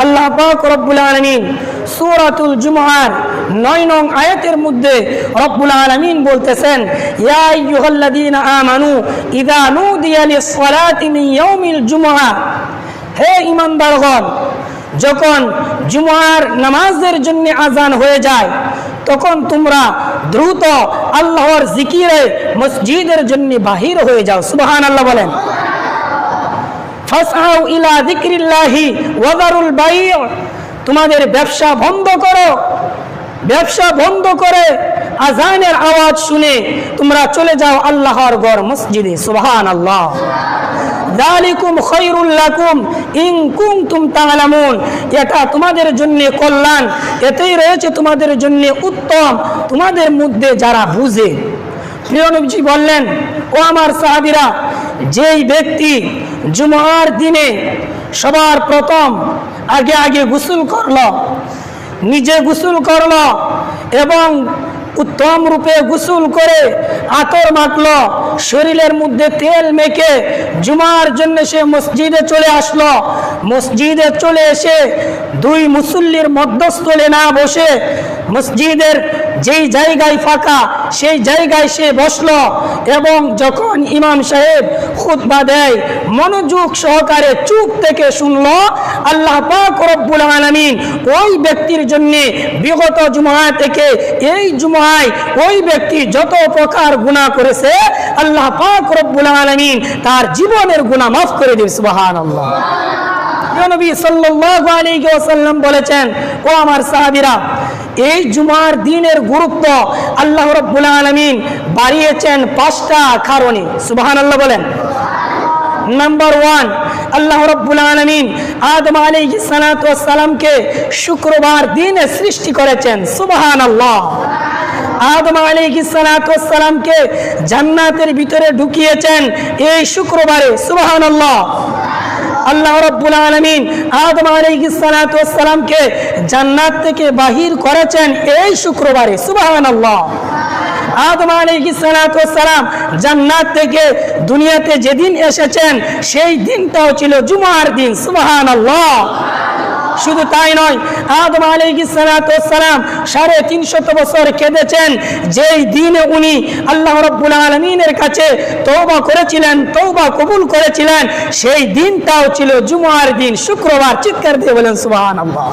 আল্লাহ পাক রব্বুল আলামিন সূরাতুল জুমআর 9 নং আয়াতের মধ্যে রব্বুল আলামিন বলতেছেন, ইয়া আইয়ুহাল্লাযীনা আমানু ইযা নুদিয়া লিস-সালাতি মিন ইয়াউমিল জুমআ, হে ঈমানদারগণ, যখন জুমার নামাজের জন্য আজান হয়ে যায় তখন তোমরা দ্রুত আল্লাহর জিকিরে মসজিদের জন্য বাহির হয়ে যাও। সুবহানাল্লাহ বলেন। ফাসআউ ইলা যিকরিল্লাহি ওয়া যারুল বাই'আ, তোমাদের ব্যবসা বন্ধ করো, ব্যবসা বন্ধ করে আজানের আওয়াজ শুনে তোমরা চলে যাও আল্লাহর ঘর মসজিদে। সুবহানাল্লাহ। যালিকুম খায়রুল লাকুম ইন কুনতুম তা'লামুন, এটা তোমাদের জন্য কল্যাণ, এতেই রয়েছে তোমাদের জন্য উত্তম, তোমাদের মধ্যে যারা বুঝে। প্রিয় নবীজি বললেন, ও আমার সাহাবীরা, যেই ব্যক্তি জুমার দিনে সবার প্রথম আগে গোসল করলো, নিজে গোসল করলো এবং উত্তম রূপে গোসল করে আতর মাখলো, শরীরের মধ্যে তেল মেখে জুমার জন্য সে মসজিদে চলে আসলো, মসজিদে চলে এসে দুই মুসল্লির মধ্যস্থলে না বসে মসজিদের যেই জায়গায় ফাঁকা সেই জায়গায় সে বসলো এবং যখন ইমাম সাহেব খুতবা দেয় মনোযোগ সহকারে চুপ থেকে শুনলো, আল্লাহ পাক রব্বুল আলামিন ওই ব্যক্তির জন্য বিগত জুমা থেকে এই জুমায় ওই ব্যক্তি যত প্রকার গুনাহ করেছে আল্লাহ পাক রব্বুল আলামিন তার জীবনের গুনাহ মাফ করে দিবেন। সুবহানাল্লাহ। নবী সাল্লাল্লাহু আলাইহি ওয়াসাল্লাম বলেছেন, ও আমার সাহাবীরা, এই জুমার দিনের গুরুত্ব আল্লাহ রাব্বুল আলামিন বাড়িয়েছেন 5টা কারণে। সুবহানাল্লাহ বলেন। নাম্বার 1, আল্লাহ রাব্বুল আলামিন আদম আলাইহিস সালাতু ওয়াস সালামকে শুক্রবার দিনে সৃষ্টি করেছেন। সুবহানাল্লাহ। আদম আলাইহিস সালাতু ওয়াস সালামকে জান্নাতের ভিতরে ঢুকিয়েছেন এই শুক্রবারে। সুবহানাল্লাহ। আল্লাহ রাব্বুল আলামিন আদম আলাইহিস সালাতু ওয়াস সালামকে জান্নাত থেকে বাহির করেছেন এই শুক্রবারে। সুবহানাল্লাহ। আদম আলাইহিস সালাতু ওয়াস সালাম জান্নাত থেকে দুনিয়াতে যেদিন এসেছেন সেই দিনটাও ছিল জুমার দিন। সুবহানাল্লাহ। শুধু তাই নয়, আদম আলাইহিস সালাতু ওয়াস সালাম 350 বছর কেঁদেছেন যেই দিনে উনি আল্লাহ রাব্বুল আলামিনের কাছে তওবা করেছিলেন, তওবা কবুল করেছিলেন, সেই দিনটাও ছিল জুমার দিন, শুক্রবার। চিৎকার দিয়ে বলেন সুবহানাল্লাহ।